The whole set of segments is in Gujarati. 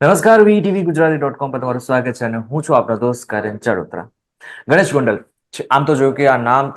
નમસ્કાર વીટીવી ગુજરાતી.com પર તમારું સ્વાગત છે અને હું છું આપનો દોસ્ત કરણ ચડોત્રા. ગણેશ ગોંડલ આમ તો જોયું કે આ નામ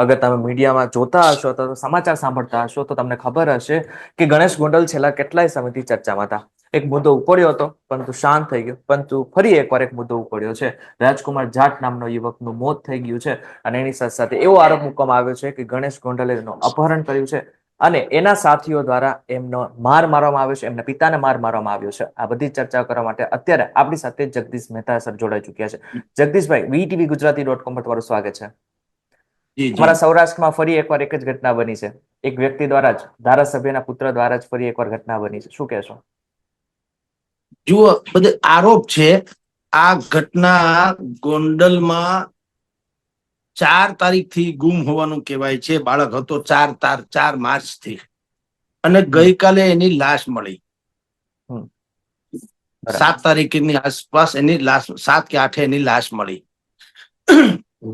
અગર તમે મીડિયામાં જોતા હશો તો સમાચાર સાંભળતા હશો તો તમને ખબર હશે કે ગણેશ ગોંડલ છેલ્લા કેટલાય સમયથી ચર્ચામાં હતા. એક મુદ્દો ઉપડ્યો હતો પરંતુ શાંત થઈ ગયો, પરંતુ ફરી એકવાર એક મુદ્દો ઉપડ્યો છે. રાજકુમાર જાટ નામનો યુવકનું મોત થઈ ગયું છે અને એની સાથે સાથે એવો આરોપ મૂકવામાં આવ્યો છે કે ગણેશ ગોંડલે એનું અપહરણ કર્યું છે અને એના સાથીઓ દ્વારા એમનો માર મારવામાં આવ્યો છે, એમના પિતાને માર મારવામાં આવ્યો છે. આ બધી ચર્ચા કરવા માટે અત્યારે આપણી સાથે જગદીશ મહેતા સર જોડાઈ ચુક્યા છે. જગદીશભાઈ, વીટીવી ગુજરાતી.com પર તમારું સ્વાગત છે. જી જી અમારા સૌરાષ્ટ્રમાં ફરી એકવાર એક જ ઘટના બની છે. એક વ્યક્તિ દ્વારા જ, ધારાસભ્યના પુત્ર દ્વારા જ ફરી એકવાર ઘટના બની છે. શું કહેશો? જુઓ, બધે આરોપ છે. આ ઘટના ગોંડલમાં 4 તારીખથી ગુમ હોવાનું કહેવાય છે. બાળક હતો 4 માર્ચથી, અને ગઈકાલે એની લાશ મળી. 7 તારીખની આસપાસ એની લાશ, 7 કે 8 એની લાશ મળી.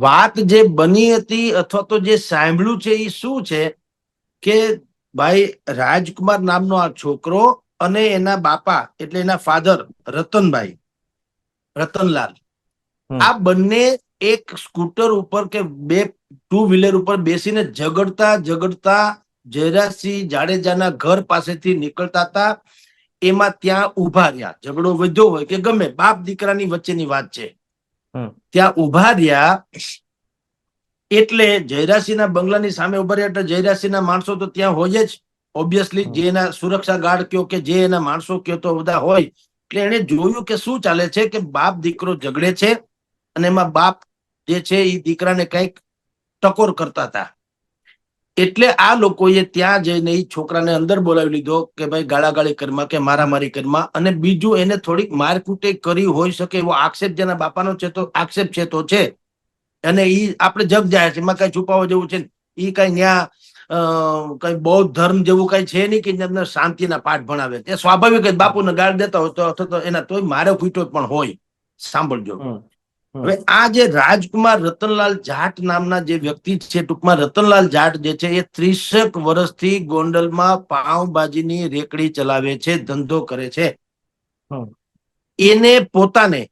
વાત જે બની હતી અથવા તો જે સાંભળ્યું છે એ શું છે કે ભાઈ રાજકુમાર નામનો આ છોકરો અને એના બાપા એટલે એના ફાધર રતનલાલ, આ બંને એક સ્કૂટર ઉપર કે બે 2 વ્હીલર ઉપર બેસીને ઝઘડતા જયરાજસિંહ જાડેજાના ઘર પાસેથી નીકળતા હતા. એમાં ત્યાં ઉભા રહ્યા. ઝઘડો વધ્યો હોય કે ગમે, બાપ દીકરાની વચ્ચેની વાત છે. ત્યાં ઉભા રહ્યા એટલે જયરાજસિંહના બંગલાની સામે ઉભા રહ્યા એટલે જયરાજસિંહના માણસો તો ત્યાં હોય જ, ઓબ્વિયસલી. જે એના સુરક્ષા ગાર્ડ કયો કે જે એના માણસો કયો તો બધા હોય. એટલે એને જોયું કે શું ચાલે છે, કે બાપ દીકરો ઝઘડે છે અને એમાં બાપ જે છે એ દીકરાને કંઈક ટકોર કરતા હતા. એટલે આ લોકોએ ત્યાં જઈને એ છોકરાને અંદર બોલાવી લીધો કે ભાઈ ગાળાગાળી કરમાં કે મારામારી કરમાં, અને બીજું એને થોડીક મારકૂટે કરી હોઈ શકે એવો આક્ષેપ જેના બાપાનો છે તો આક્ષેપ છે તો છે. અને ઈ આપણે જગ જાય છે, એમાં કઈ છુપાવવા જેવું છે. ઈ કઈ ન્યા કઈ બૌદ્ધ ધર્મ જેવું કઈ છે નહીં કે અંદર શાંતિના પાઠ ભણાવે. તે સ્વાભાવિક જ બાપુને ગાળ દેતા હોય તો અથવા તો એના તોય મારે ફૂટ્યો પણ હોય. સાંભળજો. હવે આ જે રાજકુમાર રતનલાલ જાટ નામના જે વ્યક્તિ છે, ટૂંકમાં રતનલાલ જાટ જે છે એ 30 વર્ષથી ગોંડલમાં પાવભાજીની રેકડી ચલાવે છે, ધંધો કરે છે. એને પોતાને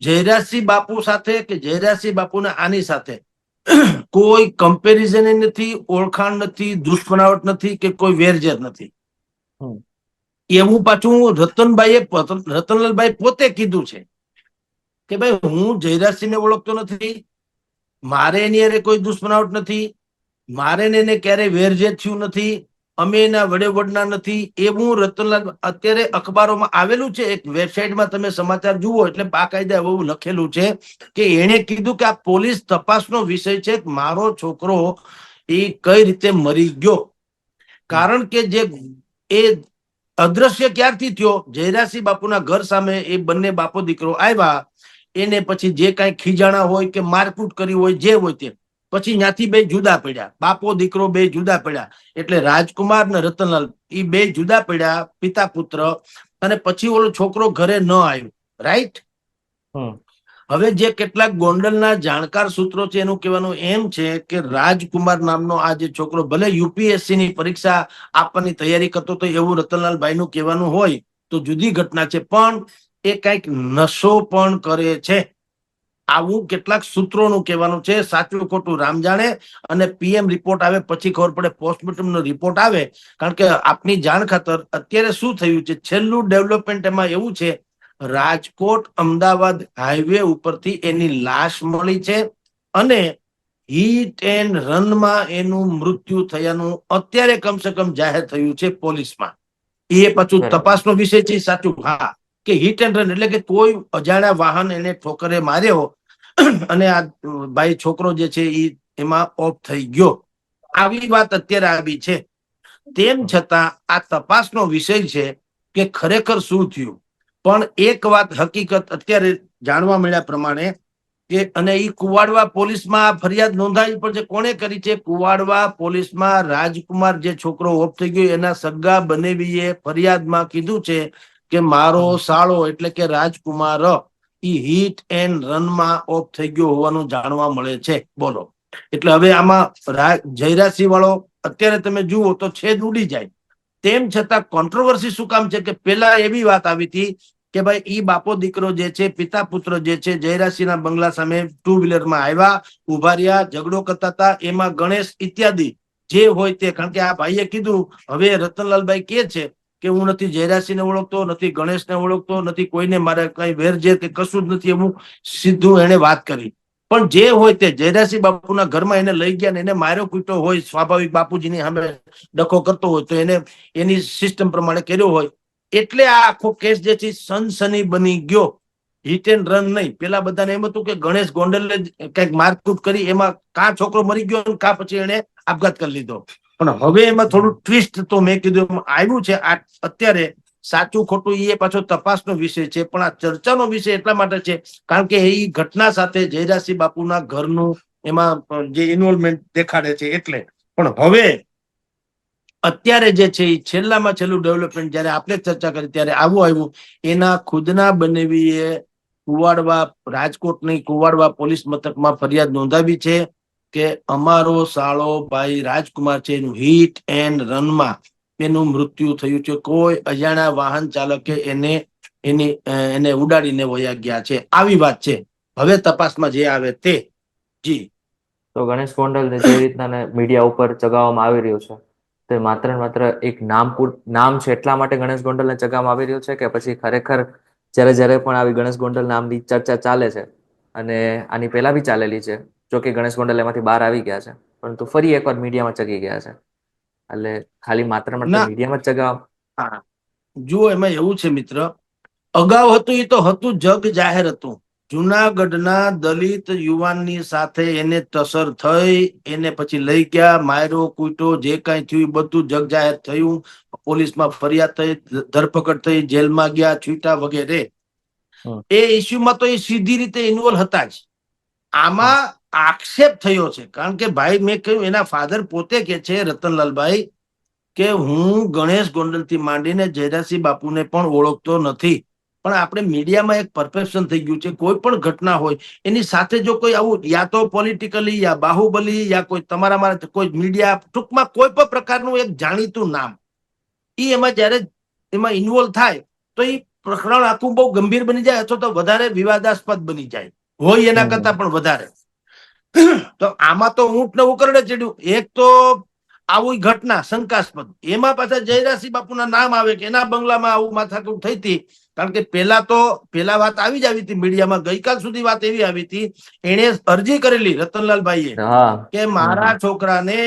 જયરાજસિંહ બાપુ સાથે કે જયરાજસિંહ બાપુને આની સાથે કોઈ કમ્પેરિઝન નથી, ઓળખાણ નથી, દુશ્મનાવટ નથી કે કોઈ વેરઝેર નથી. એવું પાછું રતનલાલભાઈ પોતે કીધું છે કે ભાઈ હું જયરાજસિંહને ઓળખતો નથી, મારે એની અરે કોઈ દુશ્મનાવટ નથી, મારે એને ક્યારેય વેરઝેર થયું નથી, અમે એના વડેવડના નથી. એવું રતનલાલ અત્યારે અખબારોમાં આવેલું છે, એક વેબસાઇટમાં તમે સમાચાર જુઓ એટલે બાકાયદા એવું લખેલું છે કે એને કીધું કે આ પોલીસ તપાસનો વિષય છે, મારો છોકરો એ કઈ રીતે મરી ગયો. કારણ કે જે એ અદ્રશ્ય ક્યારથી થયો, જયરાજસિંહ બાપુના ઘર સામે એ બંને બાપો દીકરો આવ્યા, એને પછી જે કઈ ખીજાણા હોય કે મારકૂટ કરી હોય, જે હોય તે, પછી ત્યાંથી બે જુદા પડ્યા. બાપો દીકરો બે જુદા પડ્યા. એટલે રાજકુમાર ને રતનલાલ એ બે જુદા પડ્યા, પિતા પુત્ર. અને પછી ઓલો છોકરો ઘરે ન આવ્યો. રાઈટ. હવે જે કેટલાક ગોંડલના જાણકાર સૂત્રો છે એનું કહેવાનું એમ છે કે રાજકુમાર નામનો આ જે છોકરો ભલે યુપીએસસી ની પરીક્ષા આપવાની તૈયારી કરતો તો એવું રતનલાલભાઈ નું કહેવાનું હોય તો જુદી ઘટના છે, પણ એ કઈક નશો પણ કરે છે, આવું કેટલાક સૂત્રોનું કહેવાનું છે. સાચું ખોટું રામ જાણે, અને પીએમ રિપોર્ટ આવે પછી ખબર પડે, પોસ્ટમોર્ટમનો રિપોર્ટ આવે. કારણ કે આપની જાણ ખાતર અત્યારે શું થયું છે, છેલ્લું ડેવલપમેન્ટ એમાં એવું છે, રાજકોટ અમદાવાદ હાઈવે ઉપરથી એની લાશ મળી છે અને હિટ એન્ડ રનમાં એનું મૃત્યુ થયાનું અત્યારે કમસે કમ જાહેર થયું છે પોલીસમાં. એ પાછું તપાસનો વિષય છે. સાચું, હા, કે હિટ એન્ડ રન એટલે કે કોઈ અજાણ્યા વાહન એને ઠોકરે માર્યો અને આ ભાઈ છોકરો જે છે એ એમાં ઓફ થઈ ગયો. આવી વાત અત્યારે આવી છે. તેમ છતાં આ તપાસનો વિષય છે કે ખરેખર શું થયું. પણ એક વાત હકીકત અત્યારે જાણવા મળ્યા પ્રમાણે કે, અને એ કુવાડવા પોલીસમાં ફરિયાદ નોંધાવી પણ છે. કોણે કરી છે? કુવાડવા પોલીસમાં રાજકુમાર જે છોકરો ઓફ થઈ ગયો એના સગા બનેવીએ ફરિયાદમાં કીધું છે કે મારો સાળો એટલે કે રાજકુમાર ઈ હિટ એન્ડ રનમાં ઓફ થઈ ગયો હોવાનું જાણવા મળે છે. બોલો. એટલે હવે આમાં જયરાજસિંહ વાળો અત્યારે તમે જુઓ તો છેદ ઉડી જાય. તેમ છતાં કોન્ટ્રોવર્સી શું કામ છે કે પેલા એવી વાત આવી હતી કે ભાઈ ઈ બાપો દીકરો જે છે, પિતા પુત્ર જે છે, જયરાજસિંહના બંગલા સામે ટુ વ્હીલરમાં આવ્યા, ઉભા રહ્યા, ઝઘડો કરતા હતા, એમાં ગણેશ ઇત્યાદિ જે હોય તે, કારણ કે આ ભાઈએ કીધું, હવે રતનલાલભાઈ કે છે કે હું નથી જયરાજસિંહને ઓળખતો, નથી ગણેશને ઓળખતો, નથી કોઈને મારે કઈ વેરઝેર કે કશું જ નથી, એવું સીધું એને વાત કરી. પણ જે હોય તે જયરાજસિંહ બાપુના ઘરમાં એને લઈ ગયા ને એને માર્યો કૂટ્યો હોય, સ્વાભાવિક બાપુજીની સામે ડખો કરતો હોય તો એને એની સિસ્ટમ પ્રમાણે કર્યો હોય, એટલે આ આખો કેસ જે છે સનસની બની ગયો. હિટ એન્ડ રન નહીં. પેલા બધાને એમ હતું કે ગણેશ ગોંડલે કઈક મારકૂટ કરી, એમાં કાં છોકરો મરી ગયો કાં પછી એને આપઘાત કરી લીધો. પણ હવે એમાં થોડું ટ્વિસ્ટ તો મેં કીધું આવ્યું છે. આ અત્યારે સાચું ખોટું એ પાછો તપાસનો વિષય છે, પણ આ ચર્ચાનો વિષય એટલા માટે છે કારણ કે એ ઘટના સાથે જયરાજસિંહ બાપુના ઘરનું એમાં જે ઇન્વોલ્વમેન્ટ દેખાડે છે એટલે. પણ હવે અત્યારે જે છે એ છેલ્લામાં છેલ્લું ડેવલપમેન્ટ જયારે આપણે ચર્ચા કરી ત્યારે આવું આવ્યું, એના ખુદના બનેવીએ કુવાડવા, રાજકોટની કુવાડવા પોલીસ મથકમાં ફરિયાદ નોંધાવી છે કે અમારો સાળો ભાઈ રાજકુમાર છે એનું હિટ એન્ડ રનમાં એનું મૃત્યુ થયું છે. કોઈ અજાણ્યા વાહન ચાલકે એને ઉડાડીને વયા ગયા છે, આવી વાત છે. હવે તપાસમાં જે આવે તે. જી. તો ગણેશ ગોંડલ જે રીતના મીડિયા ઉપર ચગાવવામાં આવી રહ્યું છે, તે માત્ર ને માત્ર એક નામ છે એટલા માટે ગણેશ ગોંડલને ચગાવવામાં આવી રહ્યું છે, કે પછી ખરેખર જ્યારે જ્યારે પણ આવી ગણેશ ગોંડલ નામની ચર્ચા ચાલે છે, અને આની પહેલા બી ચાલેલી છે, જો કે ગણેશ ગોંડલ એમાંથી બહાર આવી ગયા છે, પરંતુ ફરી એકવાર મીડિયામાં ચગી ગયા છે, એટલે ખાલી માત્ર માત્ર ના, મીડિયામાં જ ચગાવ. જુઓ એમાં એવું છે મિત્ર, અગાઉ હતું એ તો હતું, જગ જાહેર હતું. જુનાગઢના દલિત યુવાનની સાથે એને ટસર થઈ, એને પછી લઈ ગયા, માર્યો કૂટ્યો, જે કાંઈ થયું એ બધું જગ જાહેર થયું. પોલીસમાં ફરિયાદ થઈ, ધરપકડ થઈ, જેલમાં ગયા, છૂટા વગેરે. એ ઇસ્યુમાં તો એ સીધી રીતે ઇન્વોલ્વ હતા જ. આમાં આક્ષેપ થયો છે કારણ કે ભાઈ મેં કહ્યું, એના ફાધર પોતે કે છે રતનલાલભાઈ કે હું ગણેશ ગોંડલ થી માંડીને જયરાજસિંહ બાપુને પણ ઓળખતો નથી, પણ આપણે મીડિયામાં એક પરસેપ્શન થઈ ગયું છે, કોઈ પણ ઘટના હોય એની સાથે જો કોઈ આવું યા તો પોલિટિકલી યા બાહુબલી યા કોઈ તમારામાં કોઈ મીડિયા, ટૂંકમાં કોઈ પણ પ્રકારનું એક જાણીતું નામ એમાં જયારે એમાં ઇન્વોલ્વ થાય તો એ પ્રકરણ આખું બહુ ગંભીર બની જાય, અથવા તો વધારે વિવાદાસ્પદ બની જાય હોય એના કરતા પણ વધારે. તો આમાં તો ઊંટ ને ઉકરડે ચડ્યું. એક તો આવી ઘટના શંકાસ્પદ, એમાં પાછા જયરાજસિંહ બાપુના નામ આવે કે એના બંગલામાં આવું માથાકૂટ થઈ હતી. કારણ કે પેલા વાત આવી જ આવી હતી મીડિયામાં, ગઈકાલ સુધી વાત એવી આવી હતી, એને અરજી કરેલી રતનલાલભાઈએ કે મારા છોકરાને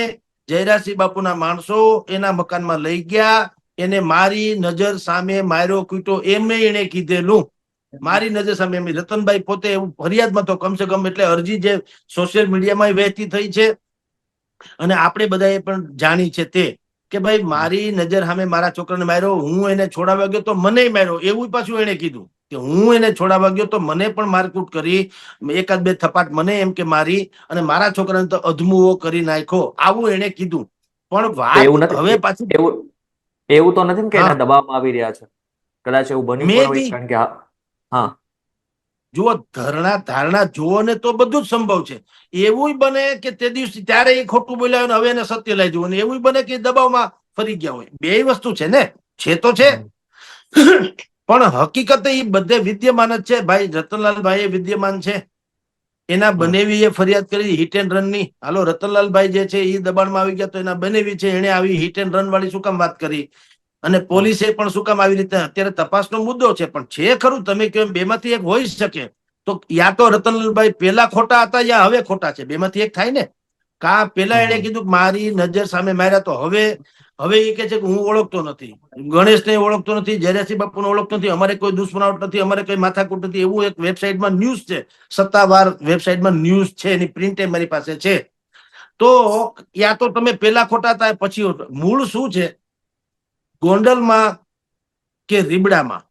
જયરાજસિંહ બાપુના માણસો એના મકાનમાં લઈ ગયા, એને મારી નજર સામે માર્યો કૂટ્યો, એમને એને કીધેલું. મારી નજર સામે રતનભાઈ પોતે એવું ફરિયાદમાં તો કમસે કમ એટલે અરજી જે સોશિયલ મીડિયામાં વહેતી થઈ છે અને આપણે બધાએ પણ જાણી છે તે કે ભાઈ મારી નજર સામે મારા છોકરાને માર્યો, હું એને છોડાવવા ગયો તો મને માર્યો, એવું પાછું એને કીધું કે હું એને છોડાવવા ગયો તો મને પણ મારકૂટ કરી, એકાદ બે થપાટ મને એમ કે મારી, અને મારા છોકરાને તો અધમુઓ કરી નાખ્યો, આવું એને કીધું. પણ વાત એવું નથી, હવે પાછી એવું તો નથી ને કે એને હા દબાવવામાં આવી રહ્યા છે, કદાચ એવું બન્યું મે પણ હોય, બી કારણ કે હા જુઓ ધારણા જુઓ ને તો બધું જ સંભવ છે. એવું બને કે તે દિવસે ત્યારે એ ખોટું બોલ્યા હોય હવે એને સત્ય લઈ જવું, એવું બને કે દબાવમાં ફરી ગયા હોય. બે વસ્તુ છે ને, છે તો છે. પણ હકીકતે એ બધે વિદ્યમાન જ છે ભાઈ. રતનલાલભાઈ વિદ્યમાન છે, એના બનેવીએ ફરિયાદ કરી હિટ એન્ડ રન ની. હાલો, રતનલાલભાઈ જે છે એ દબાણમાં આવી ગયા તો એના બનેવી છે, એને આવી હિટ એન્ડ રન વાળી શું કામ વાત કરી, અને પોલીસે પણ શું કામ આવી રીતે, અત્યારે તપાસનો મુદ્દો છે. પણ છે ખરું, તમે કેમ બેમાંથી એક હોઈ શકે. તો યા તો રતનલાલભાઈ પેલા ખોટા હતા યા હવે ખોટા છે, બેમાંથી એક થાય ને. કા પેલા એને કીધું મારી નજર સામે માર્યા, તો હવે એ કે છે કે હું ઓળખતો નથી, ગણેશને ઓળખતો નથી, જયરાજસિંહ બાપુને ઓળખતો નથી, અમારે કોઈ દુશ્મનાવટ નથી, અમારે કોઈ માથાકૂટ નથી, એવું એક વેબસાઇટમાં ન્યૂઝ છે, સત્તાવાર વેબસાઇટમાં ન્યૂઝ છે, એની પ્રિન્ટ મારી પાસે છે. તો યા તો તમે પેલા ખોટા હતા પછી મૂળ શું છે ગોંડલમાં કે રીબડામાં,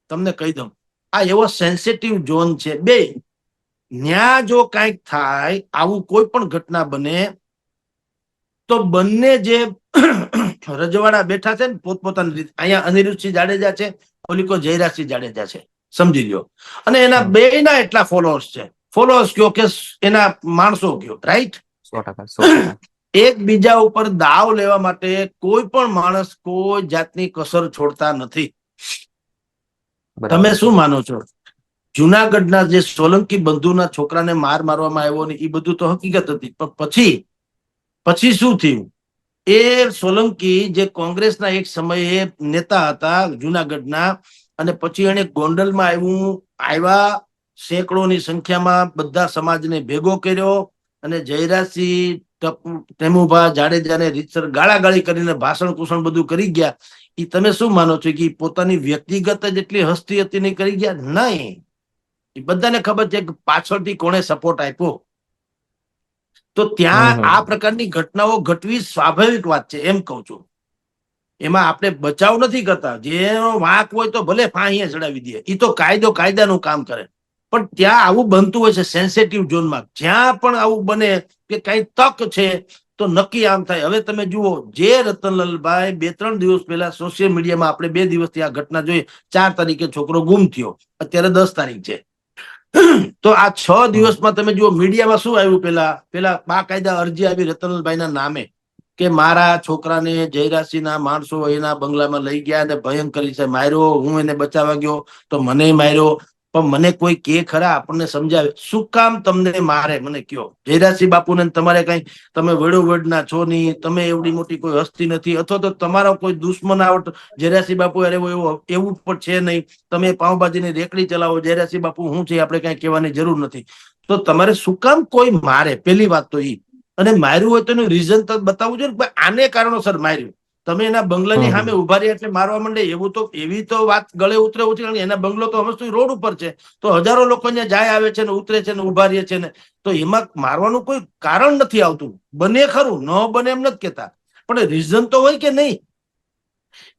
તમને કહી દઉં આ એવો સેન્સિટિવ ઝોન છે બે. ન્યા જો કાંઈક થાય, આવું કોઈ પણ ઘટના બને તો બંને જે રજવાડા બેઠા છે ને પોતપોતાની રીતે, અહીંયા અનિરુદ્ધસિંહ જાડેજા છે, ઓલી કોઈ જયરાજસિંહ જાડેજા છે, સમજી લ્યો, અને એના બે ના એટલા ફોલોઅર્સ છે, ફોલોઅર્સ કયો કે એના માણસો કયો, રાઈટ. 100%. એકબીજા ઉપર દાવ લેવા માટે કોઈ પણ માણસ કોઈ જાતની કસર છોડતા નથી. બરાબર તમે છે. શું માનો છો? જુનાગઢના જે સોલંકી બંધુના છોકરાને મારવામાં આવ્યો ને એ બધું તો હકીકત હતી, પણ પછી પછી શું થયું? એ સોલંકી જે કોંગ્રેસના એક સમયે નેતા હતા જુનાગઢના, અને પછી એને ગોંડલમાં આવ્યા, સેંકડોની સંખ્યામાં બધા સમાજને ભેગો કર્યો, અને જયરાજસિંહ ટેમુભા જાડેજાને રીતસર ગાળાગાળી કરીને ભાષણ કુષણ બધું કરી ગયા. એ તમે શું માનો છો કે પોતાની વ્યક્તિગત જ એટલી હસ્તી હતી નહીં કરી ગયા? નહીં, એ બધાને ખબર છે કે પાછળથી કોણે સપોર્ટ આપ્યો. તો ત્યાં હમ આ હમ પ્રકારની ઘટનાઓ ઘટવી સ્વાભાવિક વાત છે, એમ કહું છું. એમાં આપણે બચાવ નથી કરતા. જેનો વાંક હોય તો ભલે ફાંહીએ ચડાવી દે, એ તો કાયદાનું કામ કરે. પણ ત્યાં આવું બનતું હોય છે સેન્સિટિવ ઝોનમાં, જ્યાં પણ આવું બને કે કઈ તક છે તો નક્કી આમ થાય. હવે તમે જુઓ, જે રતનલાલભાઈ 2-3 દિવસ પહેલા સોશિયલ મીડિયામાં આપણે 2 દિવસથી આ ઘટના જોઈ, 4 તારીખે છોકરો ગુમ થયો, અત્યારે 10 તારીખ છે. તો આ 6 હમ દિવસમાં તમે જુઓ મીડિયામાં શું આવ્યું. પેલા બાકાયદા અરજી આવી રતનલાલભાઈના નામે કે મારા છોકરાને જયરાજસિંહના માણસો એના બંગલામાં લઈ ગયા અને ભયંકર રીતે માર્યો, હું એને બચાવવા ગયો તો મને માર્યો. પણ મને કોઈ કે ખરા, આપણને સમજાવે, શું કામ તમને મારે? મને કયો. જયરાજસિંહ બાપુને તમારે કઈ, તમે વડોવડના છો નહીં, તમે એવડી મોટી કોઈ હસ્તી નથી, અથવા તો તમારો કોઈ દુશ્મનાવટ જયરાજસિંહ બાપુ એવું પણ છે નહીં. તમે પાઉંભાજીની રેકડી ચલાવો, જયરાજસિંહ બાપુ શું છે આપણે કઈ કહેવાની જરૂર નથી. તો તમારે શું કામ કોઈ મારે? પેલી વાત તો ઈ. અને માર્યું હોય તો એનું રીઝન તો બતાવવું જોઈએ ને, આને કારણોસર માર્યું. તમે એના બંગલાની હમ સામે ઉભા રહ્યા એટલે મારવા માંડે, એવી તો વાત ગળે ઉતરે ઉતરે. એના બંગલો તો હમણાં રોડ ઉપર છે, તો હજારો લોકો અહીંયા જાય આવે છે ને ઉતરે છે ને ઉભા રહે છે ને, તો એમાં મારવાનું કોઈ કારણ નથી આવતું. બને ખરું, ન બને એમ નથી કેતા, પણ રીઝન તો હોય કે નહીં.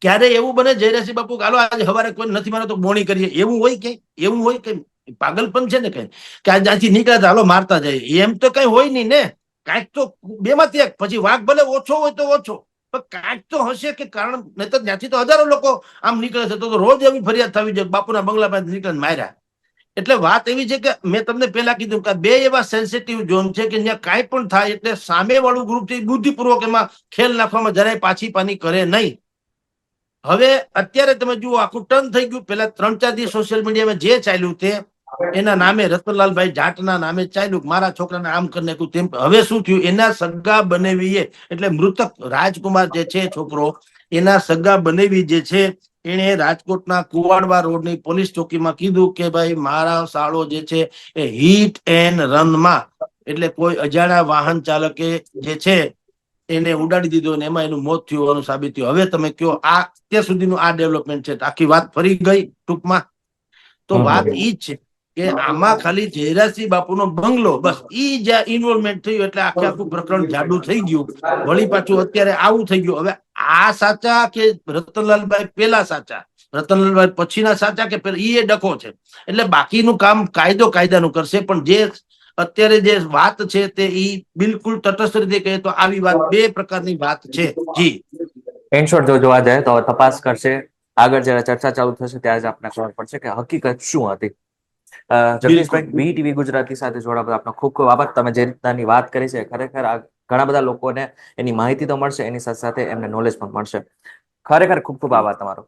ક્યારે એવું બને જયરાજસિંહ બાપુ હાલો આજે સવારે કોઈ નથી માનો તો બોણી કરીએ, એવું હોય કઈ? એવું હોય કઈ? પાગલપન છે ને કઈ, કે આજે ત્યાંથી નીકળ્યા હાલો મારતા જાય, એમ તો કઈ હોય નહીં ને. કાંઈક તો બેમાંથી એક, પછી વાઘ ભલે ઓછો હોય તો ઓછો, પણ કાંઈક તો હશે કે કારણ. નહીં તો ત્યાંથી તો હજારો લોકો આમ નીકળે છે, તો રોજ એવી ફરિયાદ થવી જોઈએ બાપુના બંગલા પાસે નીકળે માર્યા. એટલે વાત એવી છે કે મેં તમને પહેલા કીધું કે બે એવા સેન્સિટિવ ઝોન છે કે જ્યાં કાંઈ પણ થાય એટલે સામે વાળું ગ્રુપ છે બુદ્ધિપૂર્વક એમાં ખેલ નાખવામાં જરાય પાછી પાની કરે નહીં. હવે અત્યારે તમે જુઓ, આખું ટર્ન થઈ ગયું. પેલા 3-4 દિવસ સોશિયલ મીડિયામાં જે ચાલ્યું તે એના નામે, રતનલાલભાઈ જાટના નામે ચાલ્યું, મારા છોકરાને આમ કરી નાખ્યું તેમ. હવે શું થયું? એના સગા બનેવીએ, એટલે મૃતક રાજકુમાર જે છે છોકરો, એના સગા બનેવી જે છે, એને રાજકોટના કુવાડવા રોડની પોલીસ ચોકીમાં કીધું કે ભાઈ મારા સાળો જે છે એ હિટ એન્ડ રનમાં, એટલે કોઈ અજાણ્યા વાહન ચાલકે જે છે એને ઉડાડી દીધો અને એમાં એનું મોત થયું હોવાનું સાબિત થયું. હવે તમે કયો, આ અત્યાર સુધીનું આ ડેવલપમેન્ટ છે. આખી વાત ફરી ગઈ ટૂંકમાં. તો હમ વાત હમ ઈ જ છે કે આમાં ખાલી જયરાજસિંહ બાપુનો બંગલો બસ ઈ જ્યાં ઇન્વોલ્વમેન્ટ થયું એટલે આખું પ્રકરણ જાડું થઈ ગયું. વળી પાછું અત્યારે આવું થઈ ગયું. હવે આ સાચા કે રતનલાલભાઈ પેલા સાચા, રતનલાલભાઈ પછીના સાચા કે પેલા, ઈ એ ડખો છે. એટલે બાકીનું કામ કાયદાનું કરશે. પણ જે અત્યારે જે વાત છે તે ઈ બિલકુલ તટસ્થ રીતે કહે તો આવી વાત બે પ્રકારની વાત છે. જી ઇન શોર્ટ જો જોવા જાય તો તપાસ કરશે. આગળ જયારે ચર્ચા ચાલુ થશે ત્યારે જ આપને ખબર પડશે કે હકીકત શું હતી. બિલકુલ. જગદીશભાઈ, BTV ગુજરાતી સાથે જોડાવા બદલ આપનો ખૂબ ખૂબ આભાર. તમે જે રીતનાની વાત કરી છે, ખરેખર આ ઘણા બધા લોકોને એની માહિતી તો મળશે, એની સાથે સાથે એમને નોલેજ પણ મળશે. ખરેખર ખૂબ ખૂબ આભાર તમારો.